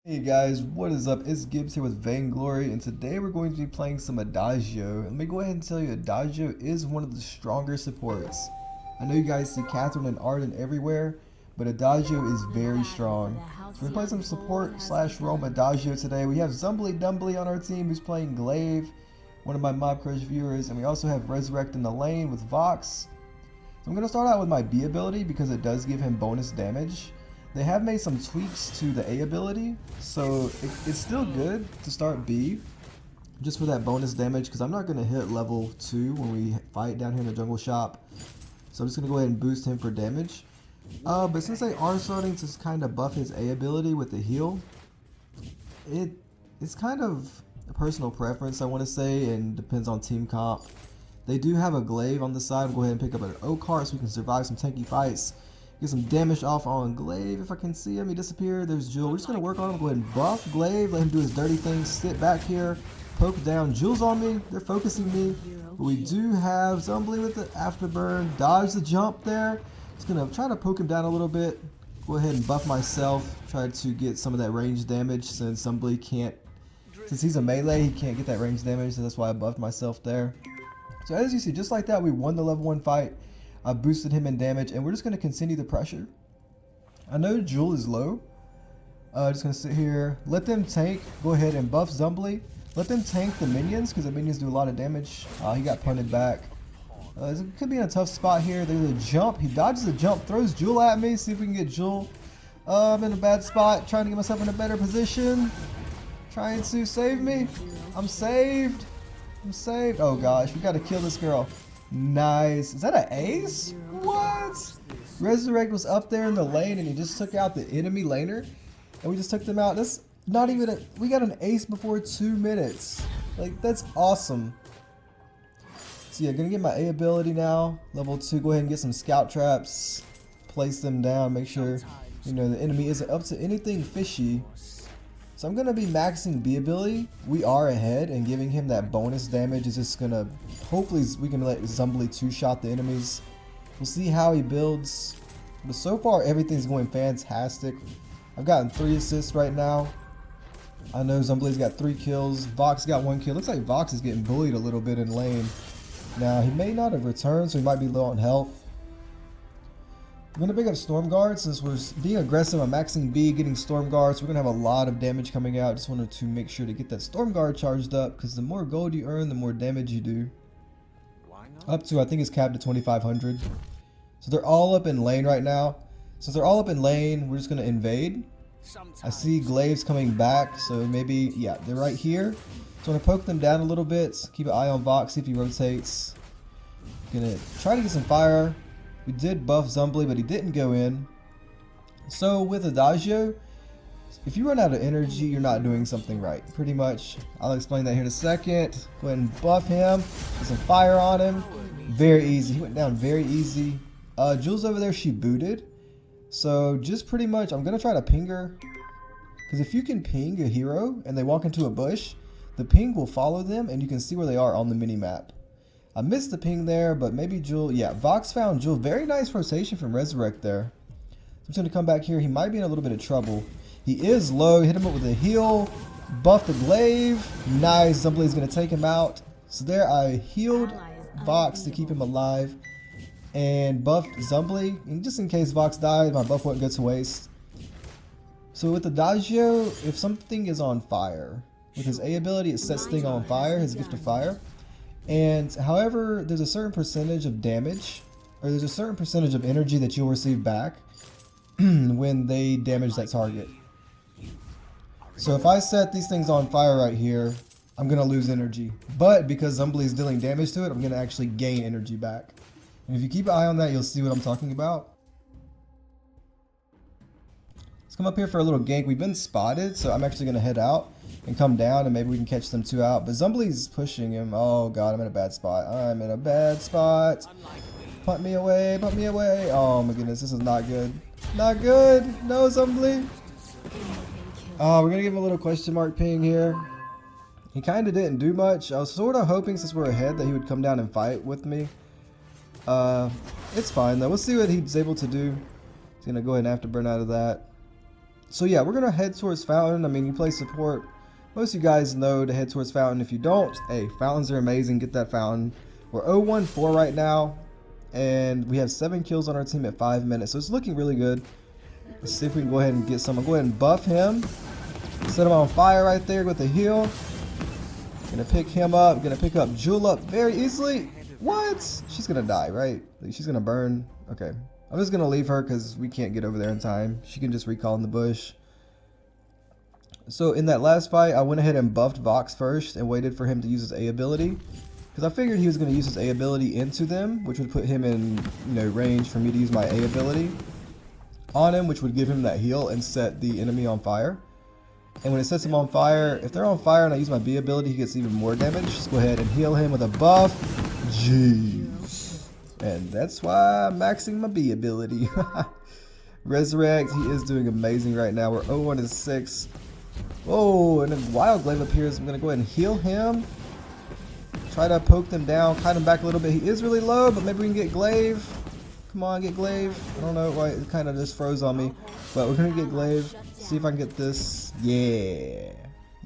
Hey guys, what is up? It's Gibbs here with Vainglory, and today we're going to be playing some Adagio. Let me go ahead and tell you, Adagio is one of the stronger supports. I know you guys see Catherine and Arden everywhere, but Adagio is very strong. So we're playing some support slash roam Adagio today. We have ZumblyDumbly on our team who's playing Glaive, one of my Mobcrush viewers, and we also have Resurrekt in the lane with Vox. So I'm going to start out with my B ability because it does give him bonus damage. They have made some tweaks to the A ability, so it's still good to start B, just for that bonus damage, because I'm not going to hit level 2 when we fight down here in the jungle shop. So I'm just going to go ahead and boost him for damage. But since they are starting to kind of buff his A ability with the heal, it's kind of a personal preference, I want to say, and depends on team comp. They do have a Glaive on the side. We'll go ahead and pick up an O card so we can survive some tanky fights. Get some damage off on Glaive if I can see him. He disappeared. There's Jewel. We're just going to work on him. Go ahead and buff Glaive. Let him do his dirty thing. Sit back here. Poke down. Jewel's on me. They're focusing me. But we do have Zumbly with the afterburn. Dodge the jump there. Just going to try to poke him down a little bit. Go ahead and buff myself. Try to get some of that range damage since Zumbly can't. Since he's a melee, he can't get that range damage. So that's why I buffed myself there. So as you see, just like that, we won the level 1 fight. I boosted him in damage, and we're just going to continue the pressure. I know Jewel is low. Just going to sit here. Let them tank. Go ahead and buff Zumbly. Let them tank the minions, because the minions do a lot of damage. He got punted back. It could be in a tough spot here. There's a jump. He dodges the jump, throws Jewel at me. See if we can get Jewel. I'm in a bad spot. Trying to get myself in a better position. Trying to save me. I'm saved. I'm saved. Oh gosh, we got to kill this girl. Nice. Is that an ace? What? Resurrekt was up there in the lane and he just took out the enemy laner. And we just took them out. That's not even a... We got an ace before 2 minutes. Like, that's awesome. So yeah, gonna get my A ability now. Level 2. Go ahead and get some scout traps. Place them down. Make sure, you know, the enemy isn't up to anything fishy. So I'm going to be maxing B ability. We are ahead, and giving him that bonus damage is just going to... Hopefully we can let Zumbly 2-shot the enemies. We'll see how he builds. But so far everything's going fantastic. I've gotten 3 assists right now. I know Zumbly's got 3 kills. Vox got 1 kill. Looks like Vox is getting bullied a little bit in lane. Now he may not have returned, so he might be low on health. I'm going to pick up Storm Guard since we're being aggressive. I'm maxing B, getting Storm Guard, so we're going to have a lot of damage coming out. Just wanted to make sure to get that Storm Guard charged up, because the more gold you earn, the more damage you do. Up to, I think it's capped to 2,500. So they're all up in lane right now. Since they're all up in lane, we're just going to invade. I see Glaives coming back, so maybe, yeah, they're right here. So I'm going to poke them down a little bit. Keep an eye on Vox, see if he rotates. Going to try to get some fire. We did buff Zumbly, but he didn't go in. So with Adagio, if you run out of energy, you're not doing something right. Pretty much. I'll explain that here in a second. Go ahead and buff him. Get some fire on him. Very easy. He went down very easy. Jules over there, she booted. So just pretty much, I'm going to try to ping her. Because if you can ping a hero and they walk into a bush, the ping will follow them and you can see where they are on the mini-map. I missed the ping there, but maybe Jewel... Yeah, Vox found Jewel. Very nice rotation from Resurrekt there. So I'm just going to come back here. He might be in a little bit of trouble. He is low. Hit him up with a heal. Buff the Glaive. Nice. Zumbly's going to take him out. So there I healed Vox to keep him alive. And buffed Zumbly. And just in case Vox died, my buff wouldn't go to waste. So with Adagio, if something is on fire, with his A ability, it sets thing on fire, his gift of fire. And however, there's a certain percentage of damage, or there's a certain percentage of energy that you'll receive back when they damage that target. So if I set these things on fire right here, I'm going to lose energy. But because Zumbly is dealing damage to it, I'm going to actually gain energy back. And if you keep an eye on that, you'll see what I'm talking about. Let's come up here for a little gank. We've been spotted, so I'm actually going to head out and come down, and maybe we can catch them 2 out. But Zumbly's pushing him. Oh god, I'm in a bad spot. I'm in a bad spot. Punt me away, punt me away. Oh my goodness, this is not good. Not good. No, Zumbly. Oh, we're gonna give him a little question mark ping here. He kind of didn't do much. I was sort of hoping, since we're ahead, that he would come down and fight with me. It's fine though. We'll see what he's able to do. He's gonna go ahead and afterburn out of that. So yeah, we're gonna head towards Fountain. I mean, you play support, most of you guys know to head towards Fountain. If you don't, hey, Fountains are amazing. Get that Fountain. We're 0-1-4 right now, and we have 7 kills on our team at 5 minutes, so it's looking really good. Let's see if we can go ahead and get some. I'll go ahead and buff him. Set him on fire right there with the heal. Gonna pick him up. Gonna pick up Jewel up very easily. What? She's gonna die, right? She's gonna burn. Okay. I'm just gonna leave her because we can't get over there in time. She can just recall in the bush. So in that last fight, I went ahead and buffed Vox first and waited for him to use his A ability, because I figured he was going to use his A ability into them, which would put him in, you know, range for me to use my A ability on him, which would give him that heal and set the enemy on fire. And when it sets him on fire, if they're on fire and I use my B ability, he gets even more damage. Just go ahead and heal him with a buff. Jeez. And that's why I'm maxing my B ability. Resurrekt, he is doing amazing right now. We're 0-1-6. Oh, and a wild glaive appears. I'm going to go ahead and heal him. Try to poke them down, kite him back a little bit. He is really low, but maybe we can get glaive. Come on, get glaive. I don't know why it kind of just froze on me, but we're going to get glaive. See if I can get this. Yeah.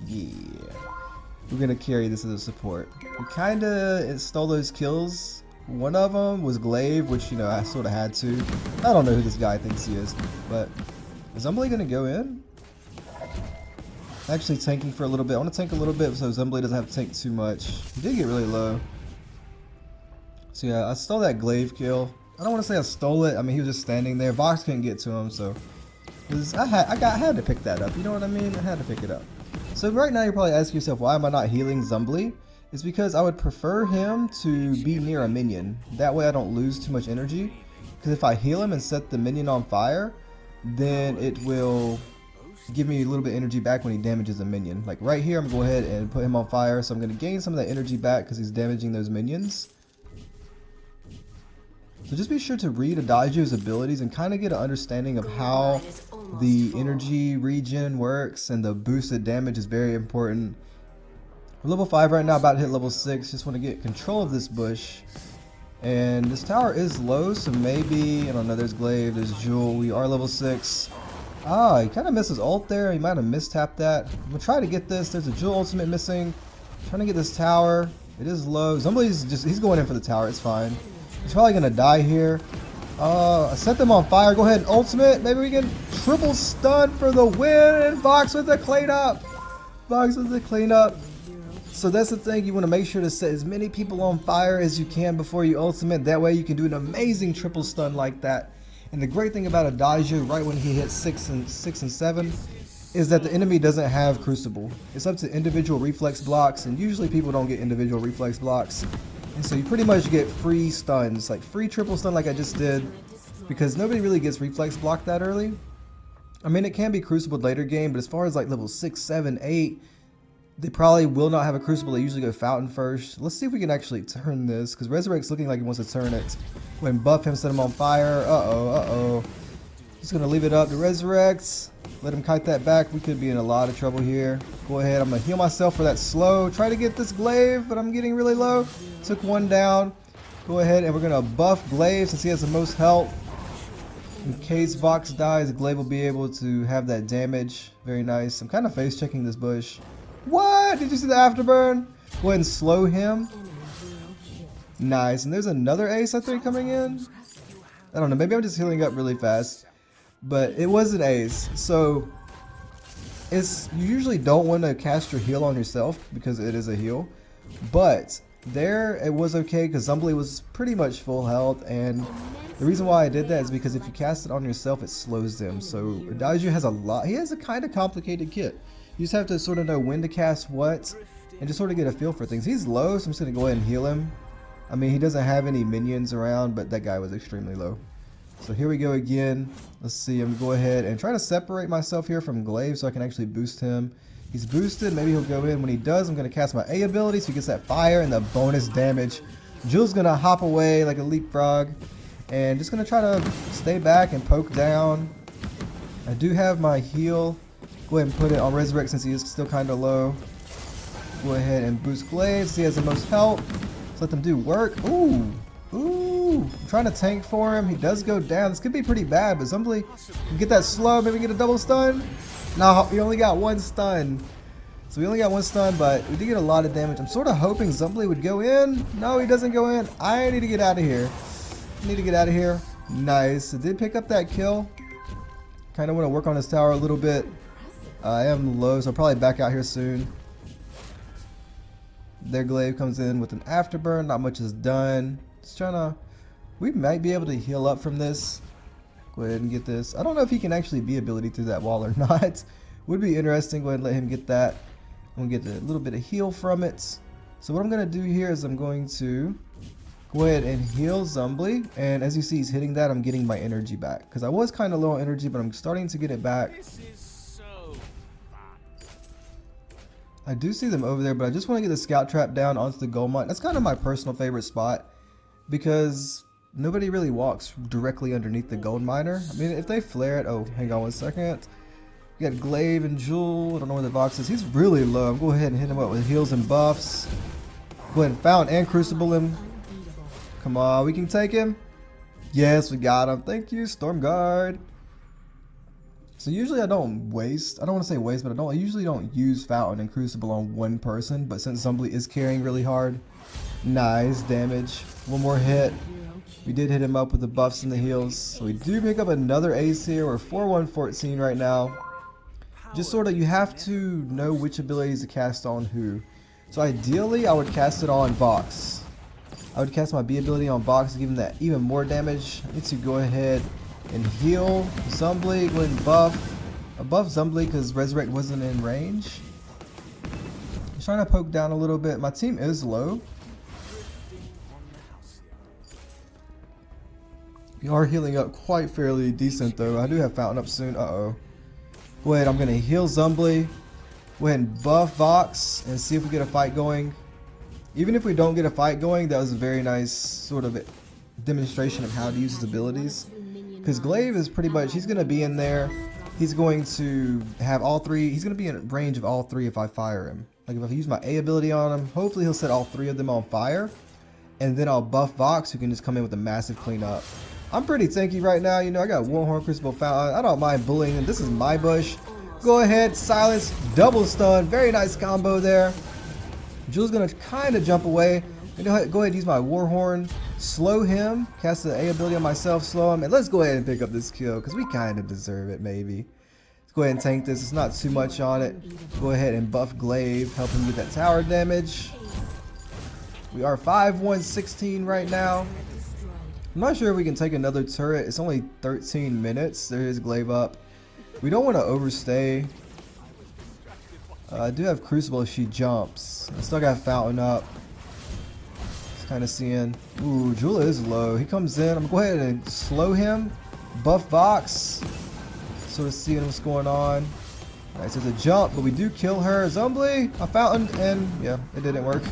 We're going to carry this as a support. We kind of stole those kills. One of them was glaive, which, you know, I sort of had to. I don't know who this guy thinks he is, but is Zumbly going to go in? Actually tanking for a little bit. I want to tank a little bit so Zumbly doesn't have to tank too much. He did get really low. So yeah, I stole that glaive kill. I don't want to say I stole it. I mean, he was just standing there. Vox couldn't get to him, so I had to pick that up. You know what I mean? I had to pick it up. So right now you're probably asking yourself, why am I not healing Zumbly? It's because I would prefer him to be near a minion. That way I don't lose too much energy. Because if I heal him and set the minion on fire, then it will give me a little bit of energy back when he damages a minion. Like right here, I'm going to go ahead and put him on fire, so I'm going to gain some of that energy back because he's damaging those minions. So just be sure to read Adagio's abilities and kind of get an understanding of how the energy regen works, and the boosted damage is very important. We're level 5 right now, about to hit level 6. Just want to get control of this bush. And this tower is low, so maybe, I don't know, there's glaive, there's jewel. We are level 6. Ah, he kind of missed his ult there. He might have mistapped that. I'm going to try to get this. There's a jewel ultimate missing. Trying to get this tower. It is low. Somebody's just, he's going in for the tower. It's fine. He's probably going to die here. I set them on fire. Go ahead and ultimate. Maybe we can triple stun for the win. And Vox with the cleanup. Vox with the cleanup. So that's the thing. You want to make sure to set as many people on fire as you can before you ultimate. That way you can do an amazing triple stun like that. And the great thing about Adagio, right when he hits 6 and 7, is that the enemy doesn't have Crucible. It's up to individual reflex blocks, and usually people don't get individual reflex blocks. And so you pretty much get free stuns, like free triple stun like I just did, because nobody really gets reflex block that early. I mean, it can be Crucible later game, but as far as like level 6, 7, 8, they probably will not have a Crucible. They usually go Fountain first. Let's see if we can actually turn this, because Resurrekt's looking like he wants to turn it. Go ahead and buff him, set him on fire. Uh-oh. Just going to leave it up to Resurrekt. Let him kite that back. We could be in a lot of trouble here. Go ahead. I'm going to heal myself for that slow. Try to get this glaive, but I'm getting really low. Took one down. Go ahead, and we're going to buff glaive since he has the most health. In case Vox dies, glaive will be able to have that damage. Very nice. I'm kind of face checking this bush. What? Did you see the afterburn? Go ahead and slow him. Nice. And there's another ace, I think, coming in. I don't know. Maybe I'm just healing up really fast. But it was an ace. So you usually don't want to cast your heal on yourself because it is a heal. But there it was okay because Zumbly was pretty much full health. And the reason why I did that is because if you cast it on yourself, it slows them. So Adagio has a lot. He has a kind of complicated kit. You just have to sort of know when to cast what and just sort of get a feel for things. He's low, so I'm just going to go ahead and heal him. I mean, he doesn't have any minions around, but that guy was extremely low. So here we go again. Let's see. I'm going to go ahead and try to separate myself here from glaive so I can actually boost him. He's boosted. Maybe he'll go in. When he does, I'm going to cast my A ability so he gets that fire and the bonus damage. Jewel's going to hop away like a leapfrog. And just going to try to stay back and poke down. I do have my heal. Go ahead and put it on Resurrekt since he is still kind of low. Go ahead and boost glaive since he has the most health. Let them do work. Ooh. Ooh, I'm trying to tank for him. He does go down. This could be pretty bad, but Zumbly can get that slow. Maybe get a double stun. No, he only got one stun. So we only got one stun, but we did get a lot of damage. I'm sort of hoping Zumbly would go in. No, he doesn't go in. I need to get out of here. I need to get out of here. Nice. It did pick up that kill. Kind of want to work on his tower a little bit. I am low, so I'll probably back out here soon. Their glaive comes in with an afterburn. Not much is done. Just trying to... We might be able to heal up from this. Go ahead and get this. I don't know if he can actually be ability through that wall or not. Would be interesting. Go ahead and let him get that. I'm going to get a little bit of heal from it. So what I'm going to do here is I'm going to go ahead and heal Zumbly. And as you see, he's hitting that. I'm getting my energy back. Because I was kind of low on energy, but I'm starting to get it back. I do see them over there, but I just want to get the scout trap down onto the gold mine. That's kind of my personal favorite spot because nobody really walks directly underneath the gold miner. I mean, if they flare it... Oh, hang on one second. We got Glaive and Jewel. I don't know where the box is. He's really low. I'm going to go ahead and hit him up with heals and buffs. Go ahead and Found and Crucible him. Come on, we can take him. Yes, we got him. Thank you, Stormguard. So usually I don't waste, I don't want to say waste, but I usually don't use Fountain and Crucible on one person, but since Zumbly is carrying really hard, nice damage. One more hit. We did hit him up with the buffs and the heals. So we do pick up another ace here. We're 4-1-14 right now. Just sort of, you have to know which abilities to cast on who. So ideally I would cast it on Vox. I would cast my B ability on Vox to give him that even more damage. I need to go ahead and heal Zumbly, go ahead and buff. I buffed Zumbly because Resurrekt wasn't in range. Just trying to poke down a little bit. My team is low. We are healing up quite fairly decent though. I do have Fountain up soon. Uh-oh. Go ahead, I'm going to heal Zumbly. Go ahead and buff Vox and see if we get a fight going. Even if we don't get a fight going, that was a very nice sort of demonstration of how to use his abilities. Because Glaive is pretty much, he's going to be in there. He's going to have all three. He's going to be in range of all three if I fire him. Like if I use my A ability on him, hopefully he'll set all three of them on fire. And then I'll buff Vox, who can just come in with a massive cleanup. I'm pretty tanky right now. You know, I got Warhorn, Crucible, Fountain. I don't mind bullying him. This is my bush. Go ahead, silence, double stun. Very nice combo there. Jewel's going to kind of jump away. Go ahead and use my Warhorn. Slow him, cast the A ability on myself, slow him, and let's go ahead and pick up this kill because we kind of deserve it maybe. Let's go ahead and tank this. It's not too much on it. Go ahead and buff Glaive, help him get that tower damage. We are 5-1-16 right now. I'm not sure if we can take another turret. It's only 13 minutes. There is Glaive up. We don't want to overstay. I do have Crucible if she jumps. I still got Fountain up. Kind of seeing, ooh, Jewel is low. He comes in. I'm gonna go ahead and slow him, buff Vox, sort of seeing what's going on. Alright, so there's a jump, but we do kill her. Zumbly, a Fountain, and yeah, it didn't work.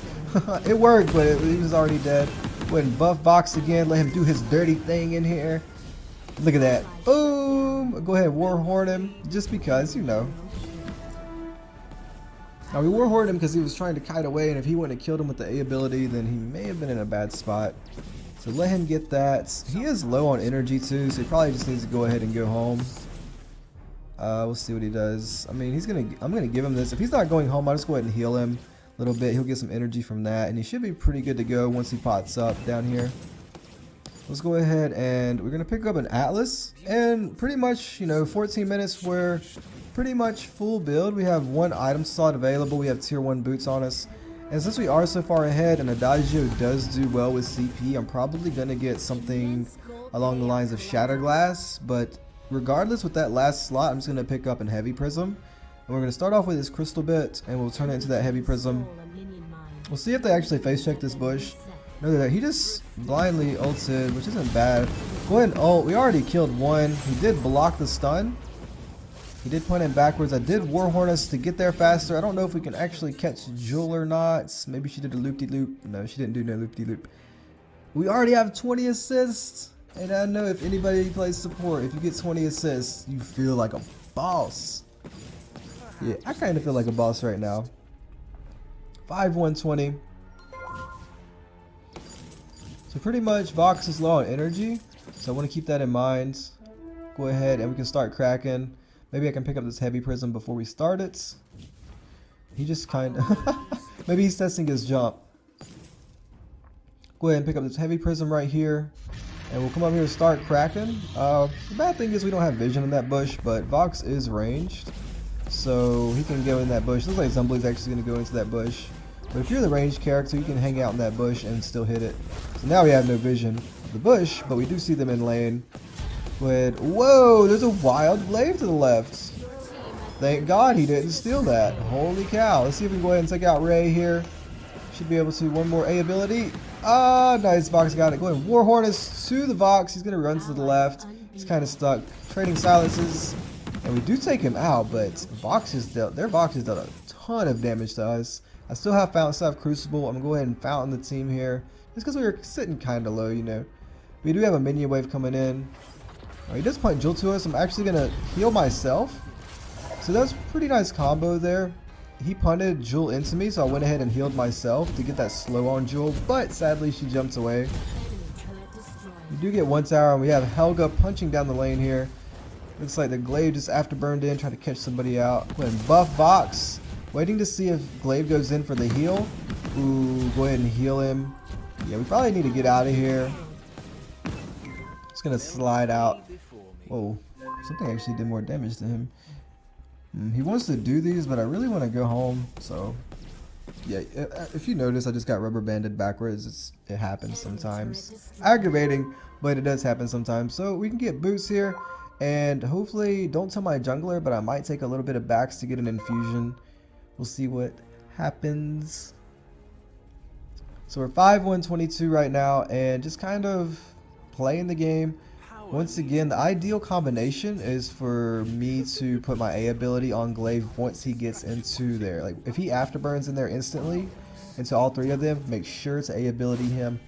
It worked, but he was already dead. Go ahead and buff Vox again. Let him do his dirty thing in here. Look at that. Boom. Go ahead and Warhorn him, just because, you know. Now we Warhorned him because he was trying to kite away, and if he wouldn't have killed him with the A ability, then he may have been in a bad spot. So let him get that. He is low on energy too, so he probably just needs to go ahead and go home. We'll see what he does. I mean, I'm gonna give him this. If he's not going home, I'll just go ahead and heal him a little bit. He'll get some energy from that, and he should be pretty good to go once he pots up down here. Let's go ahead and we're gonna pick up an Atlas, and pretty much, you know, 14 minutes where pretty much full build. We have one item slot available. We have tier 1 boots on us. And since we are so far ahead and Adagio does do well with CP, I'm probably going to get something along the lines of Shatterglass. But regardless, with that last slot, I'm just going to pick up a Heavy Prism. And we're going to start off with this Crystal Bit, and we'll turn it into that Heavy Prism. We'll see if they actually face check this bush. No, that he just blindly ulted, which isn't bad. Go ahead and ult. We already killed one. He did block the stun. He did point him backwards. I did Warhorn us to get there faster. I don't know if we can actually catch Jewel or not. Maybe she did a loop-de-loop. No, she didn't do no loop-de-loop. We already have 20 assists. And I know if anybody plays support, if you get 20 assists, you feel like a boss. Yeah, I kind of feel like a boss right now. 5-1-20. So pretty much Vox is low on energy, so I want to keep that in mind. Go ahead and we can start cracking. Maybe I can pick up this heavy prism before we start it. He just kind of... Maybe he's testing his jump. Go ahead and pick up this heavy prism right here. And we'll come up here and start cracking. The bad thing is we don't have vision in that bush, but Vox is ranged. So he can go in that bush. Looks like Zumbly's actually going to go into that bush. But if you're the ranged character, you can hang out in that bush and still hit it. So now we have no vision of the bush, but we do see them in lane. Go ahead. Whoa, there's a wild glaive to the left. Thank God he didn't steal that. Holy cow. Let's see if we can go ahead and take out Ray here. Should be able to. One more A ability. Ah, nice. Vox got it. Go ahead. War Hornets to the Vox. He's going to run to the left. He's kind of stuck. Trading silences. And we do take him out, but their Vox has dealt a ton of damage to us. I still have Crucible. I'm going to go ahead and fountain the team here. Just because we were sitting kind of low, you know. We do have a minion wave coming in. Oh, he does punt Jewel to us. I'm actually going to heal myself. So that was a pretty nice combo there. He punted Jewel into me, so I went ahead and healed myself to get that slow on Jewel. But sadly, she jumped away. We do get 1 tower, and we have Helga punching down the lane here. Looks like the glaive just afterburned in, trying to catch somebody out. Go ahead and buff Vox. Waiting to see if glaive goes in for the heal. Ooh, go ahead and heal him. Yeah, we probably need to get out of here. Just gonna slide out. Whoa, something actually did more damage to him. He wants to do these, but I really want to go home. So, yeah, if you notice, I just got rubber banded backwards. It happens sometimes. Aggravating, but it does happen sometimes. So we can get boots here. And hopefully, don't tell my jungler, but I might take a little bit of backs to get an infusion. We'll see what happens. So we're 5-1-22 right now, and just kind of playing the game. Once again, the ideal combination is for me to put my A ability on glaive once he gets into there. Like, if he afterburns in there instantly, into all 3 of them, make sure to A ability him.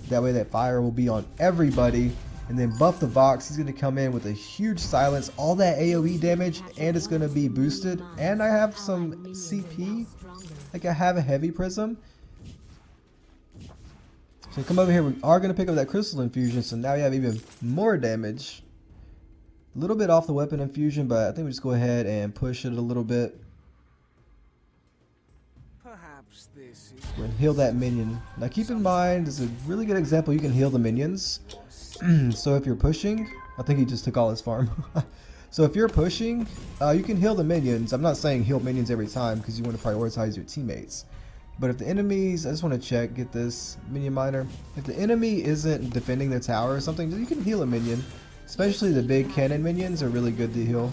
That way that fire will be on everybody. And then buff the Vox. He's going to come in with a huge silence, all that AoE damage, and it's going to be boosted. And I have some CP. Like, I have a heavy prism. So come over here. We are going to pick up that crystal infusion, so now we have even more damage. A little bit off the weapon infusion, but I think we just go ahead and push it a little bit. Perhaps this is... We're going to heal that minion. Now keep in mind, this is a really good example. You can heal the minions. So if you're pushing, I think he just took all his farm. So if you're pushing, you can heal the minions. I'm not saying heal minions every time because you want to prioritize your teammates. But if the enemies, I just want to check, get this minion miner. If the enemy isn't defending the tower or something, you can heal a minion. Especially the big cannon minions are really good to heal.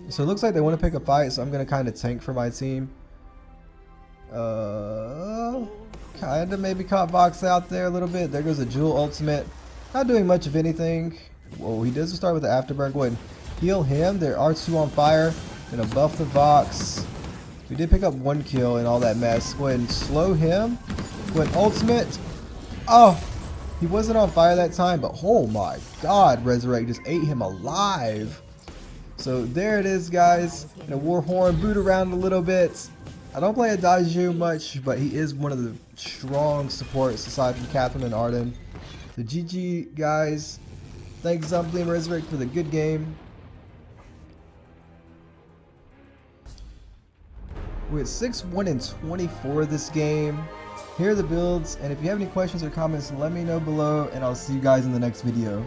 So it looks like they want to pick a fight, so I'm going to kind of tank for my team. Kind of maybe caught Vox out there a little bit. There goes a Jewel ultimate. Not doing much of anything. Whoa, he does start with the afterburn. Go ahead and heal him. There are 2 on fire. Gonna buff the Vox. We did pick up 1 kill in all that mess. Go ahead and slow him. Go ahead and ultimate. Oh, he wasn't on fire that time, but oh my god, Resurrekt just ate him alive. So there it is, guys. And a Warhorn boot around a little bit. I don't play Adagio much, but he is one of the strong supports aside from Catherine and Arden. The GG, guys. Thanks ZumblyDumbly and Resurrekt for the good game. We're at 6-1-24 this game. Here are the builds, and if you have any questions or comments, let me know below, and I'll see you guys in the next video.